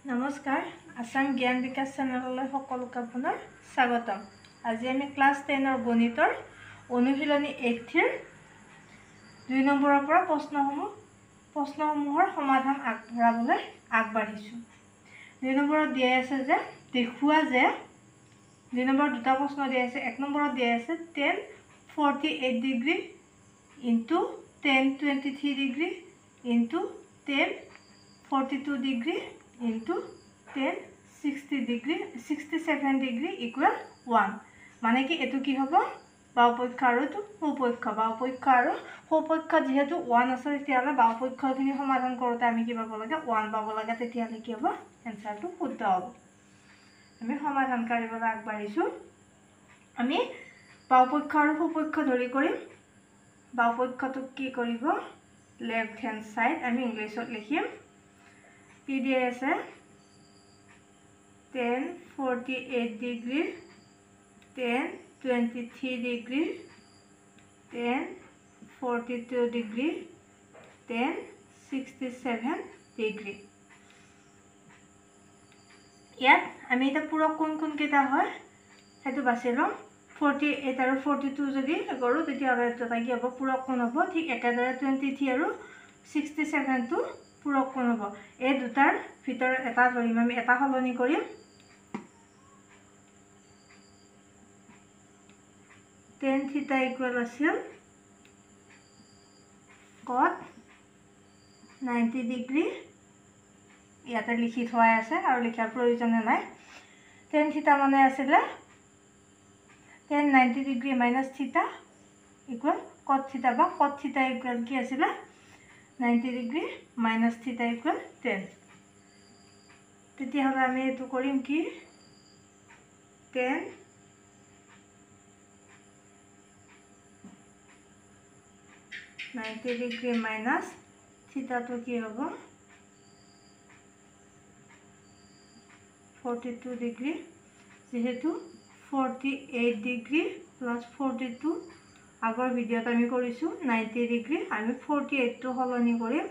নমস্কাৰ আসাম জ্ঞান বিকাশ চেনেললৈ সকলোকে আপোনাৰ স্বাগতম। আজি আমি ক্লাছ 10 গণিতৰ অনুশীলনী 8 2 নম্বৰৰ পৰা প্ৰশ্নসমূহৰ সমাধান আগবঢ়াবলৈ আগবাঢ়িছো। 2 নম্বৰত দিয়া আছে যে দেখুৱা যে 2 নম্বৰত দুটা প্ৰশ্ন দিয়া আছে। 1 নম্বৰত দিয়া আছে tan 48 degree into tan 23 degree into tan 42 degree into tan 67 degree equal 1 মানে কি এটো কি হ'ব বাওপক্ষ আৰু এটো সোপক্ষ বাওপক্ষ আৰু সোপক্ষ যেহেতু 1 আছে তেতিয়ালে বাওপক্ষখিনি সমাধান কৰোতে আমি কি পাব লাগে 1 পাব লাগে তেতিয়ালে কি হ'ব এনসাৰটো শুদ্ধ হ'ব। আমি সমাধান কৰিবলৈ আগবাঢ়িছো। আমি বাওপক্ষ আৰু সোপক্ষ ধৰি কৰিম। বাওপক্ষটো কি কৰিব লেফট হ্যান্ড সাইড আমি ইংলিশত লিখিম কি দিয়ে আছে tan 48 degree tan 23 degree tan 42 degree tan 67 degree. ইয়াত আমি এটা পূৰক কোন কেইটা হয় হেতু বাছি লম। 48 আৰু 42 যদি কৰো তেতিয়া এটা কি হ'ব পূৰক কোন হ'ব। ঠিক একেদৰে 23 আৰু 67 টো পূৰক কোন হ'ব। এই দুটাৰ ভিতৰত এটা ধৰিম আমি এটা সলনি কৰিম tan theta equal আছিল cot 90 ডিগ্ৰী। ইয়াতে লিখি থোৱা আছে আৰু লিখাৰ প্ৰয়োজন নাই। tan theta মানে আছিল tan 90 degree minus theta equal cot theta বা cot theta equal কি আছিল 90 ডিগ্ৰী minus theta equal 10। তেতিয়াহ'লে আমি এটো কৰিম কি tan 90 ডিগ্ৰী minus theta তো কি হ'ব 42 ডিগ্ৰী যেহেতু 48 ডিগ্ৰী plus 42 আগৰ ভিডিওত আমি কৰিছো 90 ডিগ্ৰী আমি 48 টো সলনি কৰিম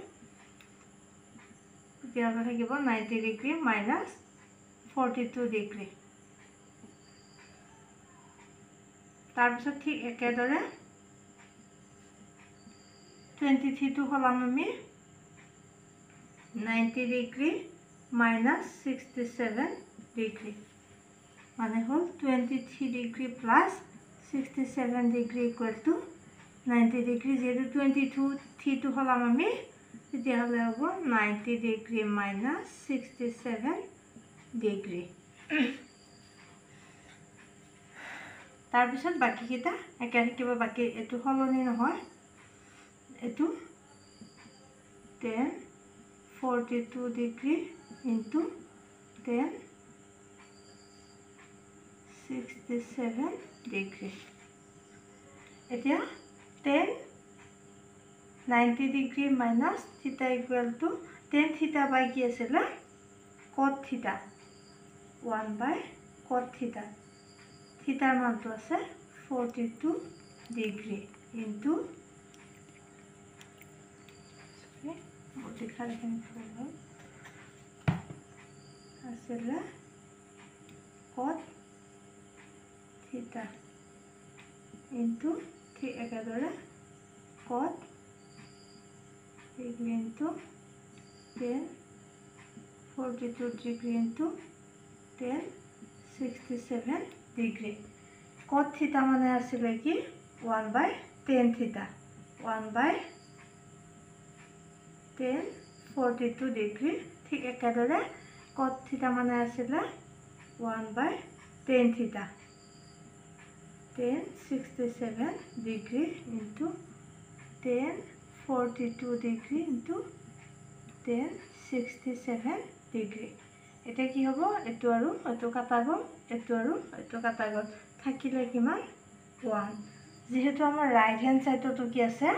তেতিয়াহ'লে থাকিব 90 ডিগ্ৰী minus 42 ডিগ্ৰী। তাৰ পিছত ঠিক একেদৰে 23 টো হলাম আমি 90 ডিগ্ৰী minus 67 ডিগ্ৰী মানে হল 23 degree plus 67 degree equal to 90 degree. যেহেতু 22 টো হলাম আমি তেতিয়াহ'লে হ'ব 90 ডিগ্ৰী minus 67 ডিগ্ৰী। তাৰ পিছত বাকি কিটা একে থাকিব বাকি এটো সলনি নহয় এটো tan 42 degree into tan 67 degree. এতিয়া tan 90 degree minus theta equal to tan theta by কি আছিল cot theta 1 by cot theta theta মানটো আছে 42 ডিগ্ৰী into আছিল cot theta into ঠিক একেদৰে cot degree into tan 42 degree into tan 67 degree। cot theta মানে আছিল কি 1 by tan theta 1 by tan 42 degree ঠিক একেদৰে cot theta মানে আছিল 1 by tan theta tan 67 degree into tan 42 degree into tan 67 degree। এটা কি হ'ব এটো আৰু এটো কাটা গ'ল এটো আৰু এটো কাটা গ'ল থাকিলে কিমান 1। যেহেতু আমাৰ ৰাইট হ্যান্ড সাইডটো কি আছে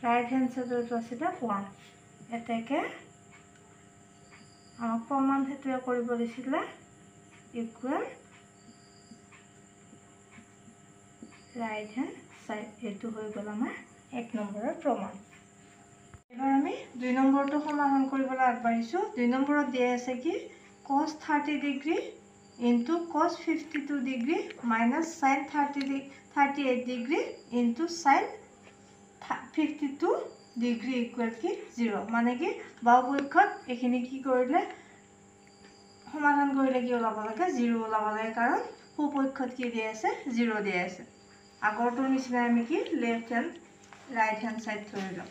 ৰাইট হ্যান্ড সাইডটো আছে 1 এটাকে আমাক প্ৰমাণ হেতু কৰিব দিছিলে ইকুৱেল ৰাইট হ্যান্ড সাইড এইটো হৈ গ'ল আমাৰ 1 নম্বৰৰ প্ৰমাণ এবাৰ আমি 2 নম্বৰটো সমাধান কৰিবলৈ আগবাঢ়িছো 2 নম্বৰত দিয়া আছে কি cos 30 degree into cos 52 degree minus sin 38 degree into sin 52 degree equal কি 0 মানে কি বাওপক্ষত এখিনি কি কৰিলে সমাধান কৰিলে কি ওলাব লাগে 0 ওলাব লাগে কাৰণ সোপক্ষত কি দিয়া আছে 0 দিয়া আছে আগৰটোৰ নিচিনা আমি কি left hand right hand side ধৰিলো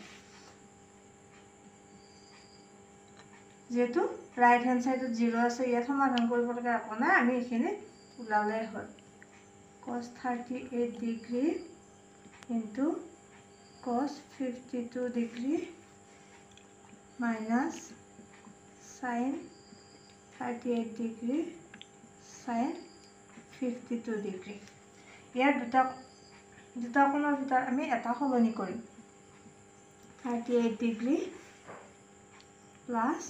যেহেতু ৰাইট হ্যান্ড সাইডত 0 আছে ইয়াত সমাধান কৰিব লাগে আপনা আমি এখিনি উলালে হ'ল cos 38 degree into cos 52 degree minus sin 38 degree sin 52 degree ইয়াৰ দুটা কোণৰ ভিতৰত আমি এটা সলনি কৰিম 38 degree plus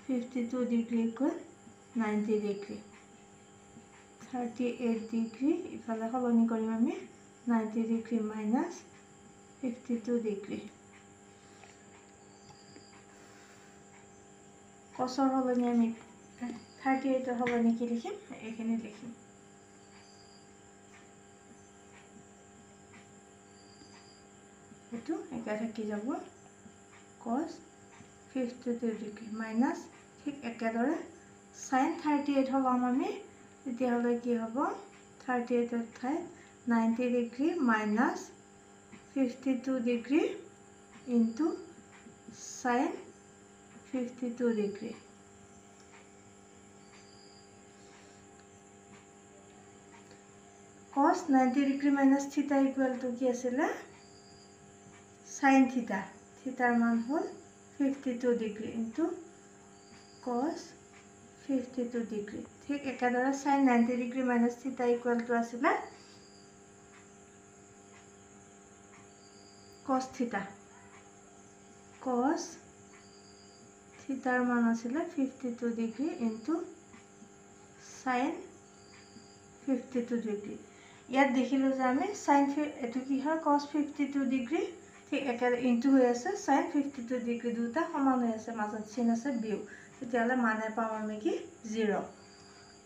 52 degree equal 90 degree 38 degree ইফালে সলনি কৰিম আমি 90 ডিগ্ৰী minus 52 ডিগ্ৰী cosৰ সলনি আমি 38 ৰ সলনি কি লিখিম এখানে লিখিম এটো একা থাকি যাব cos 52 ডিগ্ৰী minus ঠিক একেদৰে sin 38 হলাম আমি তেতিয়া হলে কি হ'ব 38 এর ঠাই 90 degree minus 52 degree into sin 52 degree cos 90 degree minus theta equal to কি আছিল sin theta thetaৰ মান হ'ল 52 ডিগ্ৰী into cos 52 ডিগ্ৰী ঠিক একেদৰে sin 90 degree minus theta equal to আছিল cos theta cos thetaৰ মান আছিল 52 ডিগ্ৰী into sin 52 ডিগ্ৰী ইয়াত দেখিলো যে আমি sin এটো কি হয় cos 52 ডিগ্ৰী ঠিক একেদৰে ইনটু হৈ আছে sin 52 ডিগ্ৰী দুটা সমান হৈ আছে মাজত চিন আছে বিউ তেতিয়ালে মানে পাম আমি কি 0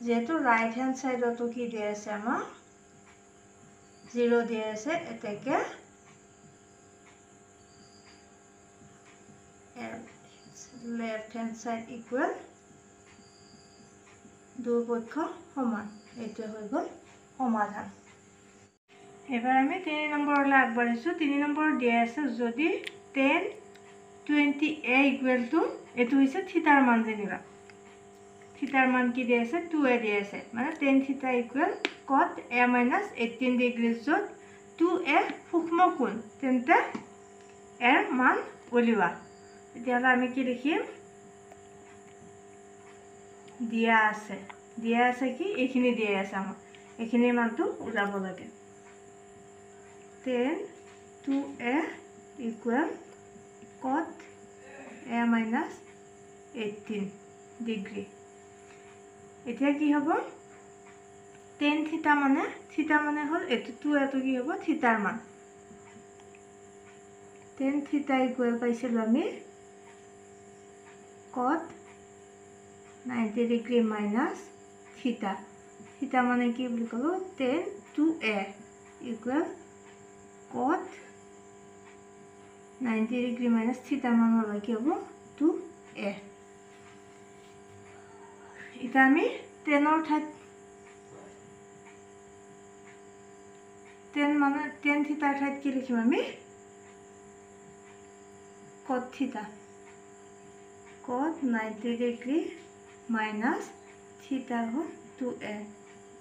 যেহেতু রাইট হ্যান্ড সাইডতো কি দিয়া আছে আমাৰ 0 দিয়া আছে এতেকে left hand side equal দুই পক্ষ সমান এটা হৈ গল সমাধান এবাৰ আমি 3 নম্বৰলৈ আগবাঢ়িছো 3 নম্বৰ দিয়া আছে যদি tan 20a equal to এটো হৈছে থিটাৰ মান যেনিবা থিটাৰ মান কি দিয়া আছে 2a দিয়া আছে মানে tan theta equal cot a minus 18 degree যত 2a সূক্ষ্ম কোণ তেন্তে এর মান উলিওয়া এতিয়ালে আমি কি লিখিম দিয়া আছে কি এখিনি দিয়া আছে আমাৰ এখিনিৰ মানটো উলাব লাগে tan 2a equal cot a minus 18 degree এতিয়া কি হ'ব tan theta মানে হল এটো 2 এটো কি হ'ব থিটাৰ মান tan theta equal পাইছিলো আমি cot 90 degree minus theta theta মানে কি বুলি কলো tan 2a equal cot 90 degree minus theta মান হল কি হ'ব 2a এটা আমি tan ৰ ঠাইত tan theta ৰ ঠাইত কি লিখিম আমি cot theta cot 90 degree minus theta hall 2a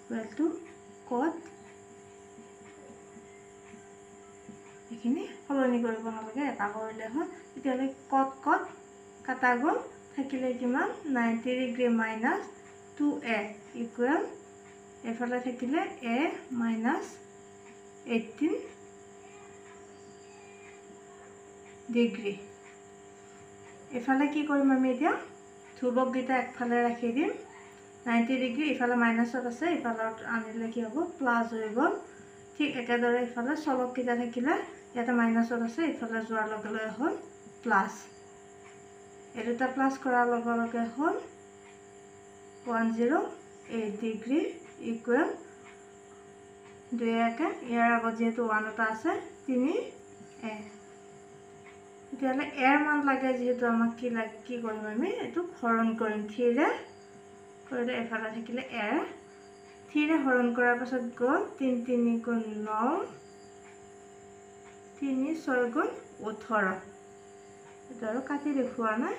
equal to cot এখিনি সলনি কৰিব নালাগে এটা কৰিলে হ'ল এতিয়ালে cot কাটা গল থাকিলে কিমান 90 ডিগ্ৰী minus 2a equal এফালে থাকিলে a minus 18 ডিগ্ৰী এফালে কি কৰিম আমি এতিয়া ধ্ৰুবক গিটা একফালে ৰাখি দিম 90 ডিগ্ৰী ইফালে মাইনাসত আছে ইফালত আনিলে কি হ'ব প্লাস হৈ গল ঠিক একেদৰে ইফালে চলককেইটা থাকিলে ইয়াতে মাইনাছত আছে ইফালে যোৱাৰ লগে লগে হ'ল প্লাছ এই দুটা প্লাছ কৰাৰ লগে লগে হ'ল 108 ডিগ্ৰী ইকুৱেল 2 একে ইয়াৰ আগত যেহেতু 1 এটা আছে 3 এ তেতিয়াহ'লে এৰ মান লাগে যেহেতু আমাক কি কৰিম আমি এইটো হৰণ কৰিম 3 ৰে কৰিলে এফালে থাকিলে এৰ 3 ৰে হৰণ কৰাৰ পাছত গ'ল 3 3 গুণ 9 3 6 গুণ 18 এটা আৰু কাটি দেখুৱা নাই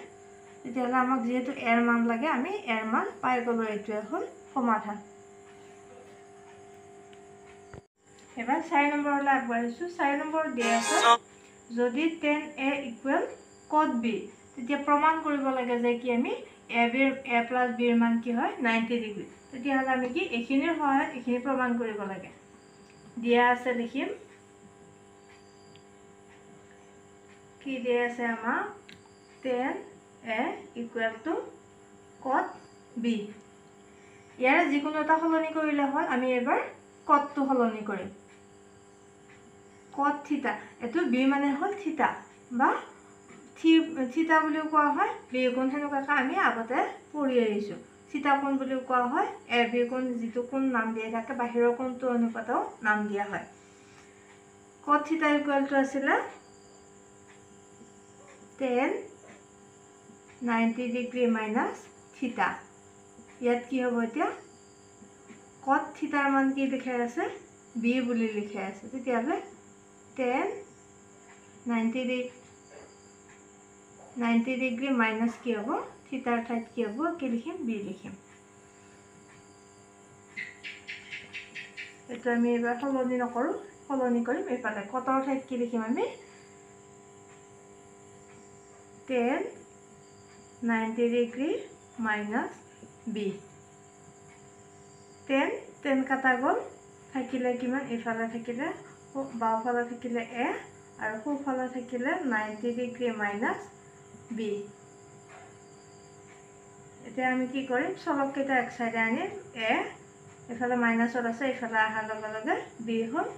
তেতিয়াহ'লে আমাক যেহেতু এৰ মান লাগে আমি এৰ মান পাই গ'লো এইটোৱে হ'ল সমাধান এবাৰ 4 নম্বৰলৈ আগবাঢ়িছোঁ 4 নম্বৰ দিয়া আছে যদি tan a equal cot b তেতিয়া প্ৰমাণ কৰিব লাগে যে কি আমি a plus b ৰ মান কি হয় 90 ডিগ্ৰী তেতিয়াহ'লে আমি কি এইখিনিৰ সহায়ত এইখিনি প্ৰমাণ কৰিব লাগে দিয়া আছে লিখিম কি দিয়া আছে আমাৰ tan a equal to cot b ইয়াৰ যিকোনো এটা সলনি কৰিলে হয় আমি এবাৰ cot টো সলনি কৰিম cot থিটা এটো b মানে হল থিটা বা থিটা বুলিও কোৱা হয় b কোণ হেনুকাকে আমি আগতে পঢ়ি আহিছো থিটা কোণ বুলিও কোৱা হয় a b কোণ যিটো কোণ নাম দিয়া থাকে বাহিৰৰ কোণটো অনুপাতও নাম দিয়া হয় cot থিটা ইকুৱেল টু আছিল tan 90 ডিগ্ৰী মাইনাস থিটা ইয়াত কি হ'ব এতিয়া cot থিটাৰ মান কি লিখা আছে b বুলি লিখা আছে তেতিয়াহ'লে tan 90 ডিগ্ৰী মাইনাস কি হ'ব থিটাৰ ঠাইত কি হ'ব কি লিখিম b লিখিম এটা আমি এবাৰ সলনি নকৰো সলনি কৰিম এফালে কটৰ ঠাইত কি লিখিম আমি tan 90 degree minus b tan কাটা গ'ল থাকিলে কিমান এফালে থাকিলে বাওফালে থাকিলে a আৰু সোঁফালে থাকিলে 90 ডিগ্ৰী মাইনাস b এতিয়া আমি কি কৰিম চলক কেইটা এক সাইডে আনিম a এফালে মাইনাসত আছে এফালে আহাৰ লগে লগে b হ'ল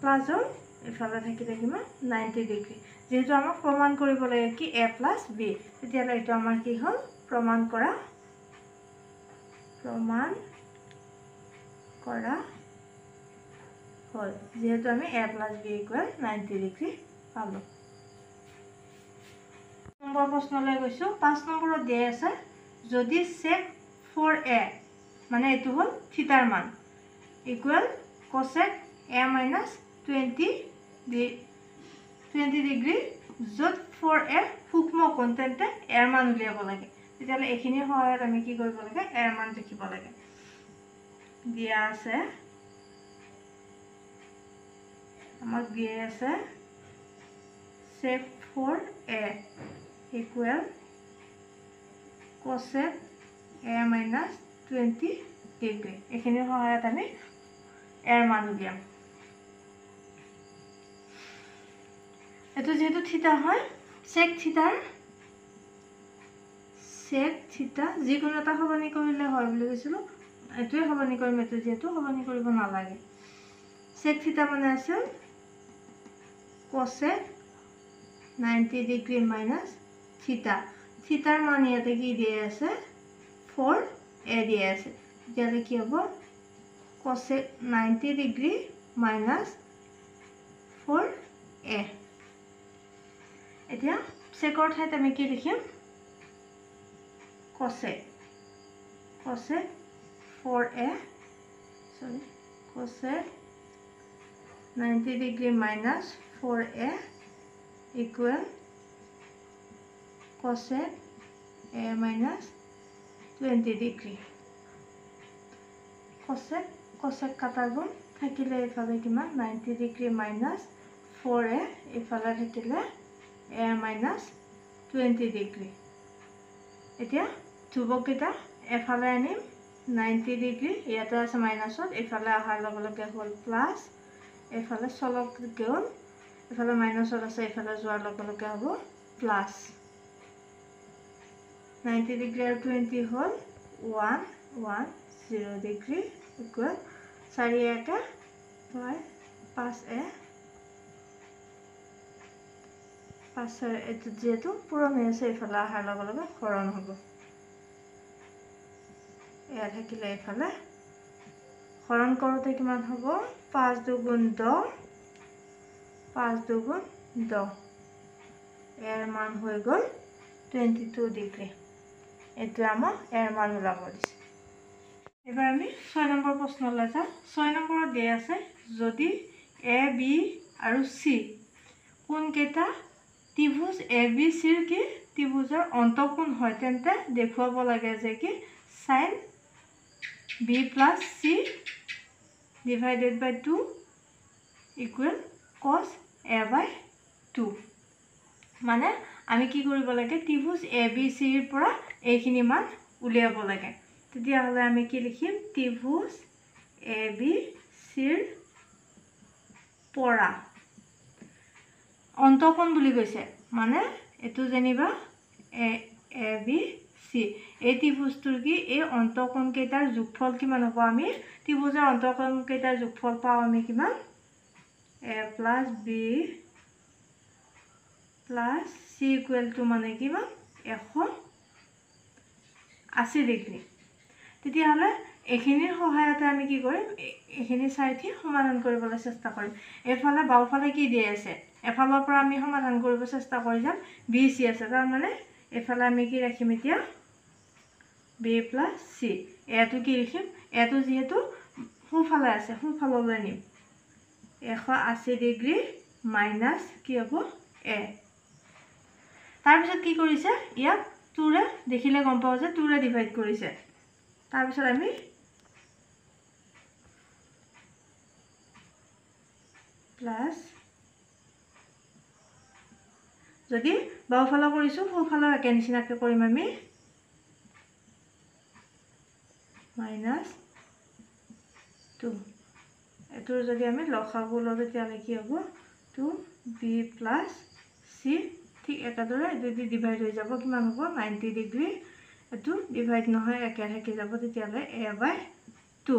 প্লাস হ'ল এফালে থাকিলে কিমান 90 ডিগ্ৰী যেহেতু আমাক প্ৰমাণ কৰিব লাগে কি a plus b তেতিয়াহ'লে এটা আমাৰ কি হ'ল প্ৰমাণ কৰা হ'ল যেহেতু আমি a plus b equal 90 degree পালো নম্বৰ প্ৰশ্নলৈ গৈছো 5 নম্বৰত দিয়া আছে যদি sec 4a মানে এটো হ'ল থিটাৰ মান equal cosec a minus 20 degree য'ত 4a সূক্ষ্ম কোণ তেন্তে এৰ মান উলিয়াব লাগে তেতিয়াহ'লে এইখিনিৰ সহায়ত আমি কি কৰিব লাগে এৰ মান দেখিব লাগে দিয়া আছে আমাক দিয়া আছে sec 4a equal cosec a minus 20 degree এইখিনিৰ সহায়ত আমি এৰ মান উলিয়াম এটো যেহেতু থিটা হয় sec থিটা যিকোনো এটা সলনি কৰিলে হয় বুলি কৈছিলো এটোই সলনি কৰিম এটো যেহেতু সলনি কৰিব নালাগে sec থিটা মানে আছে cosec 90 ডিগ্ৰী মাইনাস থিটাৰ মান ইয়াতে কি দিয়া আছে 4a দিয়া আছে তেতিয়াহ'লে কি হ'ব cosec 90 ডিগ্ৰী মাইনাস 4a এতিয়া secৰ ঠাইত আমি কি লিখিম cosec 4a cosec 90 degree minus 4a equal cosec a minus 20 degree cosec কাটা গ'ল থাকিলে ইফালে কিমান 90 ডিগ্ৰী মাইনাস 4a ইফালে থাকিলে a minus 20 ডিগ্ৰী এতিয়া ধ্ৰুৱকেইটা এফালে আনিম 90 ডিগ্ৰী ইয়াতে আছে মাইনাসত এফালে আহাৰ লগে লগে হ'ল প্লাস এফালে চলক গ'ল এফালে মাইনাসত আছে এফালে যোৱাৰ লগে লগে হ'ব প্লাস 90 ডিগ্ৰী আৰু 20 হ'ল 110 ডিগ্ৰী ইকুৱেল 4 একে y 5a 5 এইটো যেহেতু পূৰণ হৈ আছে এইফালে অহাৰ লগে লগে হৰণ হ'ব এয়া থাকিলে এইফালে হৰণ কৰোঁতে কিমান হ'ব 5 দুগুণ 10 5 দুগুণ 10 এৰ মান হৈ গ'ল 22 ডিগ্ৰী এইটো আমাক এৰ মান ওলাব দিছে এবাৰ আমি 6 নম্বৰ প্ৰশ্নলৈ যাওঁ 6 নম্বৰত দিয়া আছে যদি এ বি আৰু সি কোনকেইটা ত্ৰিভুজ এ বি সিৰ কি ত্ৰিভুজৰ অন্তঃকোণ হয় তেন্তে দেখুৱাব লাগে যে কি sin b plus c divided by 2 equal cos a by 2 মানে আমি কি কৰিব লাগে ত্ৰিভুজ এ বি সিৰ পৰা এইখিনি মান উলিয়াব লাগে তেতিয়া হলে আমি কি লিখিম ত্ৰিভুজ এ বি সিৰ পৰা অন্তঃকোণ বুলি কৈছে মানে এটো জেনিবা এ বি সি এই ত্ৰিভুজটোৰ কি এই অন্তঃকোণ কেইটাৰ যোগফল কিমান হ'ব আমি ত্ৰিভুজৰ অন্তঃকোণ কেইটাৰ যোগফল পাও আমি কিমান a plus b plus c equal to মানে কিমান 180 ডিগ্ৰী তেতিয়া হলে এখিনিৰ সহায়তে আমি কি কৰিম এখিনি চাইঠি সমাধান কৰিবলৈ চেষ্টা কৰিম এফালে বাওফালে কি দি আছে এফালৰ পৰা আমি সমাধান কৰিব চেষ্টা কৰি যাম b c আছে তাৰ মানে এফালে আমি কি ৰাখিম এতিয়া b plus c এটো কি লিখিম এটো যেহেতু সোঁফালে আছে সোঁফাললৈ নিম 180 ডিগ্ৰী মাইনাস কি হ'ব a তাৰ পিছত কি কৰিছে ইয়াক 2 ৰে দেখিলে গম পাও যে 2 ৰে ডিভাইড কৰিছে তাৰ পিছত আমি প্লাস যদি বাওফালে কৰিছো সোঁফালে একে নিচিনাকৈ কৰিম আমি মাইনাস 2 এটোৰ যদি আমি লসাগু লওঁ তেতিয়ালে কি হ'ব 2b plus c ঠিক একাদৰে যদি ডিভাইড হৈ যাব কিমান হ'ব 90 ডিগ্ৰী এটো ডিভাইড নহয় একে থাকি যাব তেতিয়ালে a by 2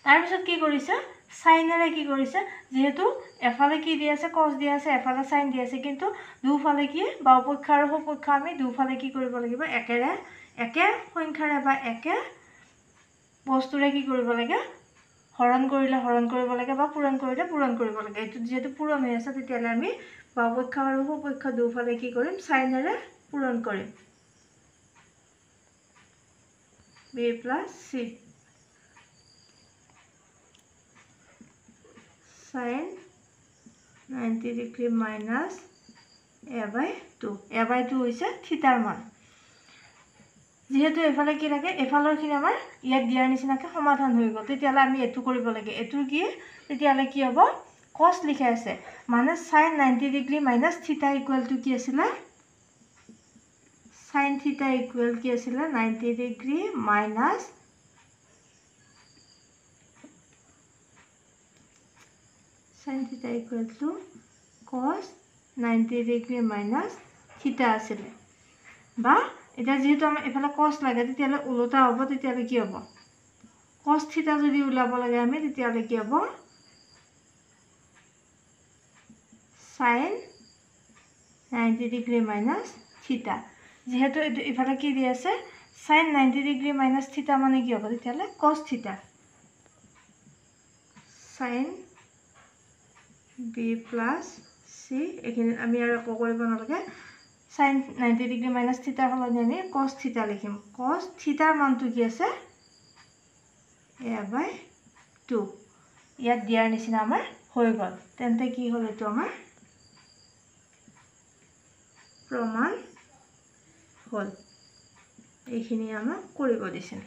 তাৰ পিছত কি কৰিছে সাইনেৰে কি কৰিছে যেহেতু এফালে কি দি আছে cos দি আছে এফালে sin দি আছে কিন্তু দুফালে কি বাওপক্ষ আৰু সোপক্ষ আমি দুফালে কি কৰিব লাগিব একে সংখ্যাৰে বা একে বস্তুৰে কি কৰিব লাগে হৰণ কৰিলে হৰণ কৰিব লাগে বা পূৰণ কৰিলে পূৰণ কৰিব লাগে এটো যেহেতু পূৰণ হৈ আছে তেতিয়ালে আমি বাওপক্ষ আৰু সোপক্ষ দুফালে কি কৰিম সাইনেৰে পূৰণ কৰিম b plus c sin 90 degree minus a by 2 a by 2 হৈছে থিটাৰ মান যেহেতু এফালে কি লাগে এফালৰ খিনি আমাৰ ইয়াত দিয়াৰ নিচিনাকৈ সমাধান হৈ গ'ল তেতিয়ালে আমি এটো কৰিব লাগে এটোৰ কি তেতিয়ালে কি হ'ব cos লিখা আছে মানে sin 90 ডিগ্ৰী মাইনাস থিটা ইকুৱেল টু কি আছিল sin থিটা ইকুৱেল কি আছিল 90 degree minus sin theta equal to cos 90 degree minus theta আছিল বা এটা যেহেতু আমি এফালে cos লাগে তেতিয়ালে উল্টা হ'ব তেতিয়ালে কি হ'ব cos theta যদি উলাব লাগে আমি তেতিয়ালে কি হ'ব sin 90 degree minus theta যেহেতু এফালে কি দি আছে sin 90 degree minus theta মানে কি হ'ব তেতিয়ালে cos theta sin b plus c এখানে আমি আর কো কৰিব নালাগে sin 90 ডিগ্ৰী মাইনাস থিটা হলনি আমি cos থিটা লিখিম cos থিটাৰ মানটো কি আছে a by 2 ইয়াত দিয়াৰ নিচিনা আমাৰ হৈ গল তেন্তে কি হল এটো আমাৰ প্ৰমাণ হল এইখিনি আমাক কৰিব দিছিল